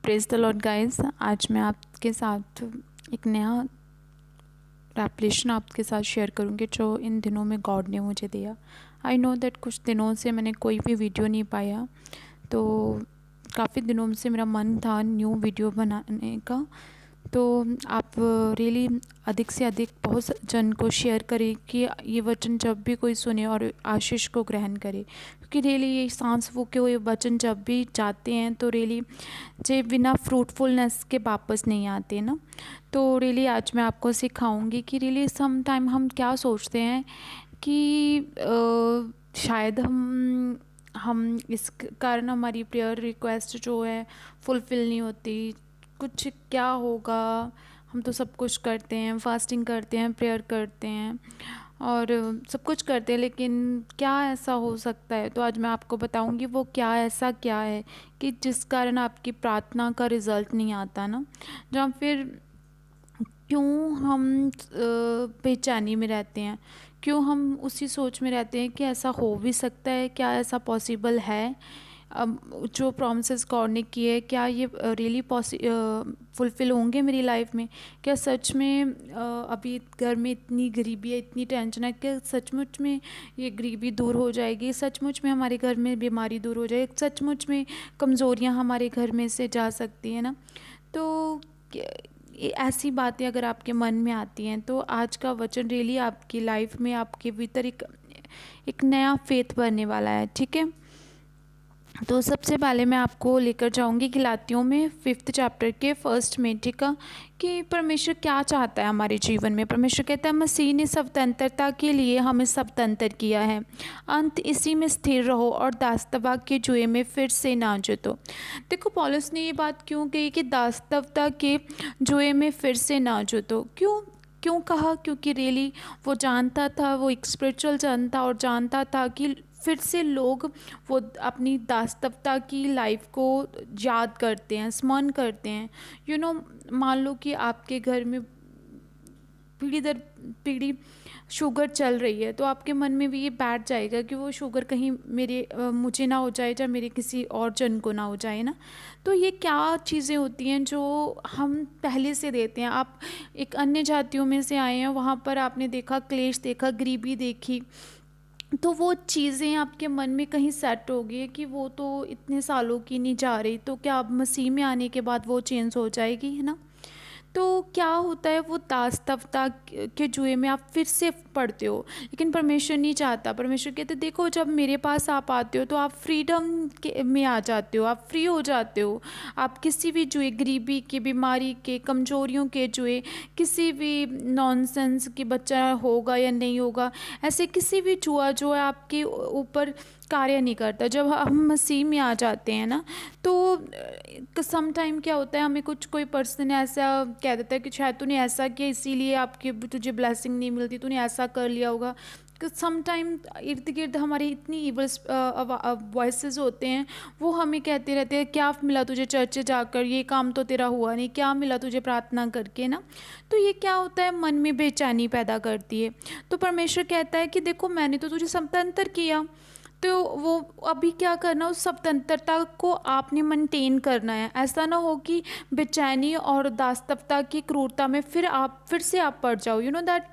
Praise the Lord guys. आज मैं आपके साथ एक नया रेवलेशन आपके साथ शेयर करूँगी जो इन दिनों में गॉड ने मुझे दिया। आई नो दैट कुछ दिनों से मैंने कोई भी वीडियो नहीं पाया, तो काफ़ी दिनों से मेरा मन था न्यू वीडियो बनाने का। तो आप रियली अधिक से अधिक बहुत जन को शेयर करें कि ये वचन जब भी कोई सुने और आशीष को ग्रहण करे, क्योंकि रियली ये सांस वो के ये वचन जब भी जाते हैं तो रियली जे बिना फ्रूटफुलनेस के वापस नहीं आते ना। तो रियली आज मैं आपको सिखाऊंगी कि रियली सम टाइम हम क्या सोचते हैं कि शायद हम इस कारण हमारी प्रेयर रिक्वेस्ट जो है फुलफ़िल नहीं होती, कुछ क्या होगा। हम तो सब कुछ करते हैं, फास्टिंग करते हैं, प्रेयर करते हैं और सब कुछ करते हैं, लेकिन क्या ऐसा हो सकता है। तो आज मैं आपको बताऊंगी वो ऐसा क्या है कि जिस कारण आपकी प्रार्थना का रिज़ल्ट नहीं आता ना, जहाँ फिर क्यों हम बेचैनी में रहते हैं, क्यों हम उसी सोच में रहते हैं कि ऐसा हो भी सकता है, क्या ऐसा पॉसिबल है। जो प्रॉमिसेस गॉड ने किए क्या ये रियली फुलफ़िल होंगे मेरी लाइफ में। क्या सच में अभी घर में इतनी गरीबी है, इतनी टेंशन है, क्या सचमुच में ये गरीबी दूर हो जाएगी, सचमुच में हमारे घर में बीमारी दूर हो जाएगी, सचमुच में कमज़ोरियाँ हमारे घर में से जा सकती हैं ना। तो ऐसी बातें अगर आपके मन में आती हैं तो आज का वचन रियली आपकी लाइफ में आपके भीतर एक नया फेथ भरने वाला है। ठीक है, तो सबसे पहले मैं आपको लेकर जाऊंगी गलातियों में 5th चैप्टर के 1 में। ठीक है, कि परमेश्वर क्या चाहता है हमारे जीवन में। परमेश्वर कहता है मसीह ने स्वतंत्रता के लिए हमें स्वतंत्र किया है, अंत इसी में स्थिर रहो और दासत्व के जुए में फिर से ना जुटो। देखो पौलुस ने ये बात क्यों कही कि दासत्व के जुए में फिर से ना जुटो। क्यों कहा? क्योंकि रियली वो जानता था, वो एक स्पिरिचुअल जन था और जानता था कि फिर से लोग वो अपनी दासत्वता की लाइफ को याद करते हैं, स्मरण करते हैं। मान लो कि आपके घर में पीढ़ी दर पीढ़ी शुगर चल रही है, तो आपके मन में भी ये बैठ जाएगा कि वो शुगर कहीं मुझे ना हो जाए या मेरे किसी और जन को ना हो जाए ना। तो ये क्या चीज़ें होती हैं जो हम पहले से देते हैं। आप एक अन्य जातियों में से आए हैं, वहाँ पर आपने देखा क्लेश, देखा गरीबी देखी, तो वो चीज़ें आपके मन में कहीं सेट हो गई है कि वो तो इतने सालों की नहीं जा रही, तो क्या अब मसीह में आने के बाद वो चेंज हो जाएगी, है ना। तो क्या होता है, वो दासत्वता के जुए में आप फिर से पढ़ते हो, लेकिन परमेश्वर नहीं चाहता। परमेश्वर कहते देखो जब मेरे पास आप आते हो तो आप फ्रीडम में आ जाते हो, आप फ्री हो जाते हो। आप किसी भी जुए, गरीबी के, बीमारी के, कमजोरियों के जुए, किसी भी नॉनसेंस कि बच्चा होगा या नहीं होगा, ऐसे किसी भी जुआ जो है आपके ऊपर कार्य नहीं करता। जब हम मसीह में आ जाते हैं ना, तो सम टाइम क्या होता है, हमें कोई पर्सन ऐसा कह देता है कि शायद तूने ऐसा किया इसीलिए तुझे ब्लेसिंग नहीं मिलती, तूने ऐसा कर लिया होगा। सम टाइम इर्द गिर्द हमारी इतनी इवल वॉइसेस होते हैं, वो हमें कहते रहते हैं क्या मिला तुझे चर्च जाकर, ये काम तो तेरा हुआ नहीं, क्या मिला तुझे प्रार्थना करके ना। तो ये क्या होता है, मन में बेचैनी पैदा करती है। तो परमेश्वर कहता है कि देखो मैंने तो तुझे स्वतंत्र किया, तो वो अभी क्या करना, उस स्वतंत्रता को आपने मेंटेन करना है। ऐसा ना हो कि बेचैनी और दासत्वता की क्रूरता में फिर से आप पड़ जाओ। दैट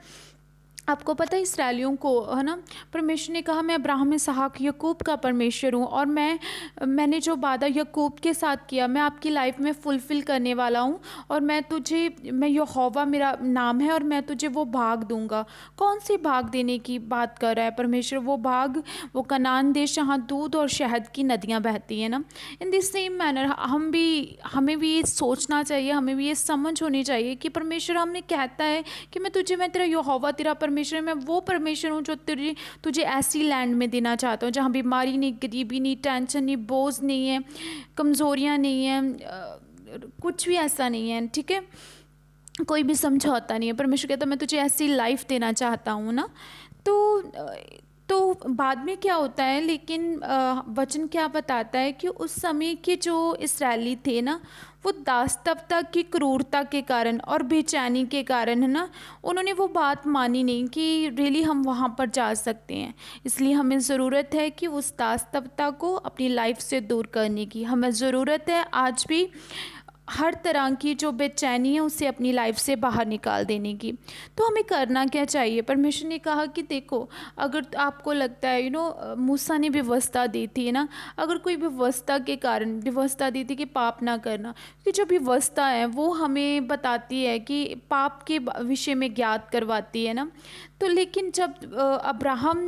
आपको पता है इसराइलियों को, है ना, परमेश्वर ने कहा मैं अब्राहम, इसहाक, याकूब का परमेश्वर हूँ और मैंने जो वादा याकूब के साथ किया मैं आपकी लाइफ में फुलफ़िल करने वाला हूँ। और मैं यहोवा मेरा नाम है और मैं तुझे वो भाग दूंगा। कौन सी भाग देने की बात कर रहा है परमेश्वर? वो भाग, वो कनान देश जहाँ दूध और शहद की नदियाँ बहती हैं ना। इन दिस सेम मैनर हमें भी ये सोचना चाहिए, हमें भी ये समझ होनी चाहिए कि परमेश्वर हमें कहता है कि मैं तेरा यहोवा, तेरा परमेश्वर, मैं वो परमेश्वर हूँ जो तुझे ऐसी लैंड में देना चाहता हूँ जहाँ बीमारी नहीं, गरीबी नहीं, टेंशन नहीं, बोझ नहीं है, कमज़ोरियाँ नहीं हैं, कुछ भी ऐसा नहीं है। ठीक है, कोई भी समझौता नहीं है। परमेश्वर कहता मैं तुझे ऐसी लाइफ देना चाहता हूँ ना। तो बाद में क्या होता है, लेकिन वचन क्या बताता है कि उस समय के जो इस्राएली थे ना, वो दासत्वता की क्रूरता के कारण और बेचैनी के कारण, है ना, उन्होंने वो बात मानी नहीं कि रियली हम वहाँ पर जा सकते हैं। इसलिए हमें ज़रूरत है कि उस दासत्वता को अपनी लाइफ से दूर करने की। हमें ज़रूरत है आज भी हर तरह की जो बेचैनी है उसे अपनी लाइफ से बाहर निकाल देने की। तो हमें करना क्या चाहिए? परमेश्वर ने कहा कि देखो, अगर आपको लगता है मूसा ने व्यवस्था दी थी ना, अगर कोई व्यवस्था के कारण व्यवस्था दी थी कि पाप ना करना, कि जो व्यवस्था है वो हमें बताती है कि पाप के विषय में ज्ञात करवाती है ना। तो लेकिन जब अब्राहम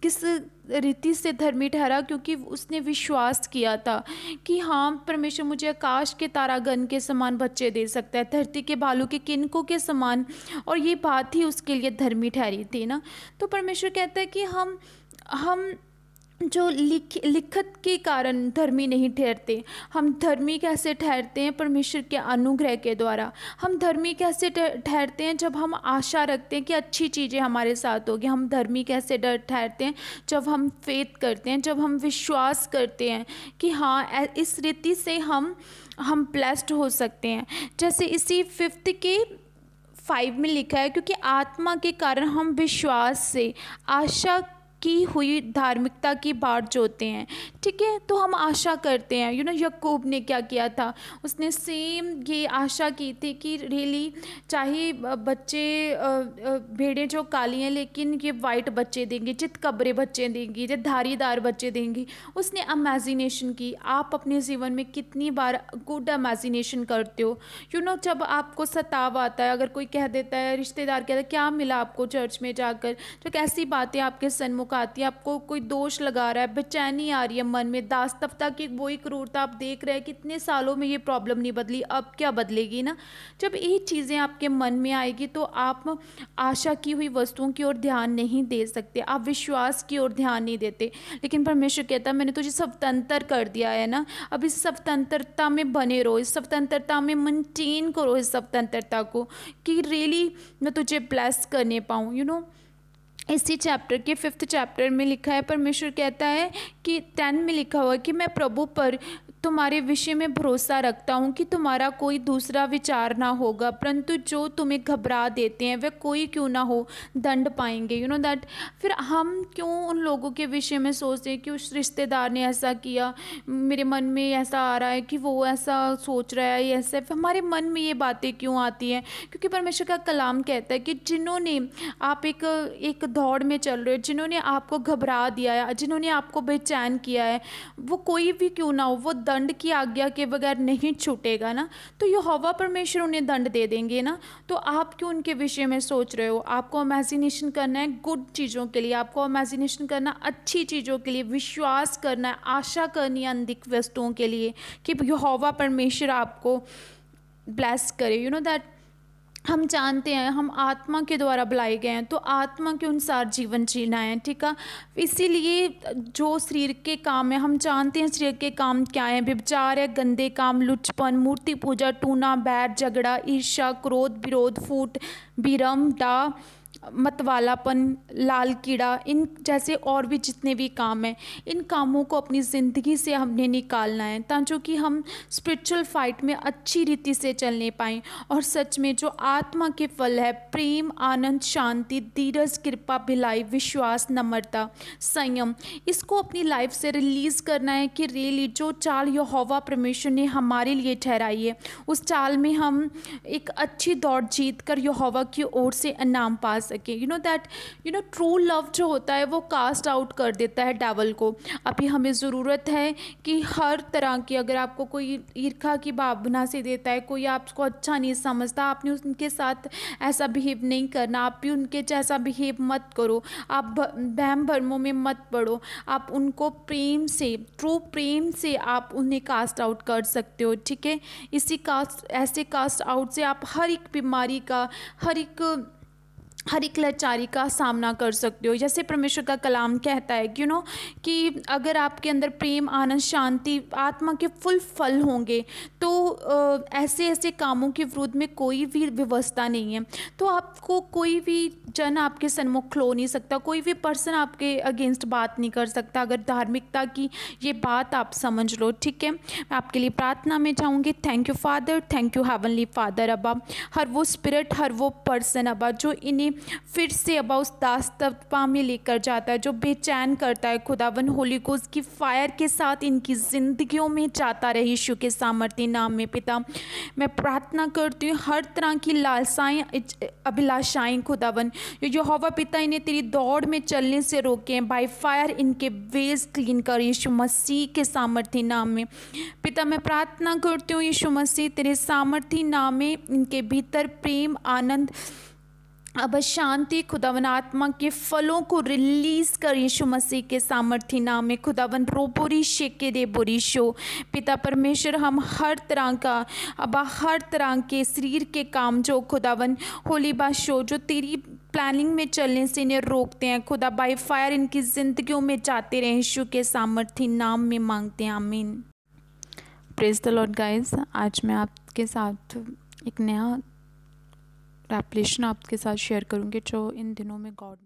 किस रीति से धर्मी ठहरा, क्योंकि उसने विश्वास किया था कि हाँ, परमेश्वर मुझे आकाश के तारागण के समान बच्चे दे सकता है, धरती के भालू के किनकों के समान, और ये बात ही उसके लिए धर्मी ठहरी थी ना। तो परमेश्वर कहता है कि हम जो लिखत के कारण धर्मी नहीं ठहरते। हम धर्मी कैसे ठहरते हैं? परमेश्वर के अनुग्रह के द्वारा। हम धर्मी कैसे ठहरते हैं? जब हम आशा रखते हैं कि अच्छी चीज़ें हमारे साथ होगी। हम धर्मी कैसे ठहरते हैं? जब हम फेथ करते हैं, जब हम विश्वास करते हैं कि हाँ, इस रीति से हम ब्लेस्ड हो सकते हैं। जैसे इसी 5 के 5 में लिखा है, क्योंकि आत्मा के कारण हम विश्वास से आशा की हुई धार्मिकता की बाट जोते हैं। ठीक है, तो हम आशा करते हैं। यकूब ने क्या किया था? उसने सेम ये आशा की थी कि रियली चाहे बच्चे भेड़ें जो काली हैं लेकिन ये वाइट बच्चे देंगे, चितकबरे बच्चे देंगी, ये धारीदार बच्चे देंगी। उसने इमेजिनेशन की। आप अपने जीवन में कितनी बार गुड इमेजिनेशन करते हो? जब आपको सताव आता है, अगर कोई कह देता है, रिश्तेदार कहता है क्या मिला आपको चर्च में जाकर, जो कैसी बातें आपके सन्मुख आती है, आपको कोई दोष लगा रहा है, बेचैनी आ रही है मन में, दास्तफ्ता की वही क्रूरता आप देख रहे हैं, कितने सालों में ये प्रॉब्लम नहीं बदली, अब क्या बदलेगी ना। जब ये चीज़ें आपके मन में आएगी तो आप आशा की हुई वस्तुओं की ओर ध्यान नहीं दे सकते, आप विश्वास की ओर ध्यान नहीं देते। लेकिन परमेश्वर कहता है मैंने तुझे स्वतंत्र कर दिया है ना, अब इस स्वतंत्रता में बने रहो, इस स्वतंत्रता में मेंटेन करो इस स्वतंत्रता को, कि रियली मैं तुझे ब्लेस करने पाऊँ। इसी चैप्टर के 5th चैप्टर में लिखा है, परमेश्वर कहता है कि 10 में लिखा हुआ है कि मैं प्रभु पर तुम्हारे विषय में भरोसा रखता हूँ कि तुम्हारा कोई दूसरा विचार ना होगा, परंतु जो तुम्हें घबरा देते हैं वह कोई क्यों ना हो दंड पाएंगे। दैट फिर हम क्यों उन लोगों के विषय में सोचते हैं कि उस रिश्तेदार ने ऐसा किया, मेरे मन में ऐसा आ रहा है कि वो ऐसा सोच रहा है, ऐसा हमारे मन में ये बातें क्यों आती हैं? क्योंकि परमेश्वर का कलाम कहता है कि जिन्होंने आप एक दौड़ में चल रहे हो, जिन्होंने आपको घबरा दिया है, जिन्होंने आपको बेचैन किया है, वो कोई भी क्यों ना हो, वो दंड की आज्ञा के बगैर नहीं छूटेगा ना। तो यहोवा परमेश्वर उन्हें दंड दे देंगे ना। तो आप क्यों उनके विषय में सोच रहे हो? आपको इमेजिनेशन करना है गुड चीज़ों के लिए, आपको इमेजिनेशन करना अच्छी चीज़ों के लिए, विश्वास करना है, आशा करनी है अधिक वस्तुओं के लिए कि यहोवा परमेश्वर आपको ब्लेस करे। दैट हम जानते हैं हम आत्मा के द्वारा बुलाए गए हैं, तो आत्मा के अनुसार जीवन जीना है। ठीक है, इसीलिए जो शरीर के काम है, हम जानते हैं शरीर के काम क्या है। व्यभिचार है, गंदे काम, लुचपन, मूर्ति पूजा, टूना, बैर, झगड़ा, ईर्ष्या, क्रोध, विरोध, फूट, विरम, डा, मतवालापन, लाल कीड़ा, इन जैसे और भी जितने भी काम हैं, इन कामों को अपनी ज़िंदगी से हमने निकालना है ताकि हम स्पिरिचुअल फाइट में अच्छी रीति से चलने पाएँ। और सच में जो आत्मा के फल है, प्रेम, आनंद, शांति, धीरज, कृपा, भिलाई, विश्वास, नम्रता, संयम, इसको अपनी लाइफ से रिलीज़ करना है कि रियली जो चाल यहोवा परमेश्वर ने हमारे लिए ठहराई है, उस चाल में हम एक अच्छी दौड़ जीत कर यहोवा की ओर से इनाम पा सके। दैट ट्रू लव जो होता है वो कास्ट आउट कर देता है डेविल को। अभी हमें ज़रूरत है कि हर तरह की, अगर आपको कोई ईर्ष्या की भावना से देता है, कोई आपको अच्छा नहीं समझता, आपने उनके साथ ऐसा बिहेव नहीं करना, आप भी उनके जैसा बिहेव मत करो, आप वहम भरमों में मत पड़ो, आप उनको प्रेम से, ट्रू प्रेम से आप उन्हें कास्ट आउट कर सकते हो। ठीक है, ऐसे कास्ट आउट से आप हर एक बीमारी का, हर एक लाचारी का सामना कर सकते हो। जैसे परमेश्वर का कलाम कहता है कि अगर आपके अंदर प्रेम, आनंद, शांति, आत्मा के फुल फल होंगे तो ऐसे ऐसे कामों के विरुद्ध में कोई भी व्यवस्था नहीं है। तो आपको कोई भी जन आपके सन्मुख खलो नहीं सकता, कोई भी पर्सन आपके अगेंस्ट बात नहीं कर सकता, अगर धार्मिकता की ये बात आप समझ लो। ठीक है, मैं आपके लिए प्रार्थना में जाऊँगी। Thank you father, thank you heavenly father अब्बा, हर वो स्पिरिट, हर वो पर्सन अब्बा जो इन्हें फिर से अब उस दास्तवा में लेकर जाता है जो बेचैन करता है। खुदावन होली गोस्ट की फायर के साथ इनकी ज़िंदगियों में जाता रहे यीशु के सामर्थ्य नाम में। पिता मैं प्रार्थना करती हूँ हर तरह की लालसाएँ अभिलाषाएँ खुदावन यहोवा पिता इन्हें तेरी दौड़ में चलने से रोकें। बाय फायर इनके वेज क्लीन कर यीशु मसीह के सामर्थ्य नाम में। पिता मैं प्रार्थना करती हूँ यीशु मसीह तेरे सामर्थ्य नाम में इनके भीतर प्रेम आनंद अब शांति खुदावन आत्मा के फलों को रिलीज कर यीशु मसीह के सामर्थ्य नाम में। खुदावन रोबोरी शेके दे बोरीशो पिता परमेश्वर हम हर तरह का अब हर तरह के शरीर के काम जो खुदावन होली बाशो जो तेरी प्लानिंग में चलने से इन्हें रोकते हैं खुदा बाय फायर इनकी ज़िंदगियों में जाते रहे यीशु के सामर्थ्य नाम में मांगते हैं आमीन। प्रेज द लॉर्ड गाइस, आज मैं आपके साथ एक नया रेवलेशन आपके साथ शेयर करूंगी जो इन दिनों में गॉड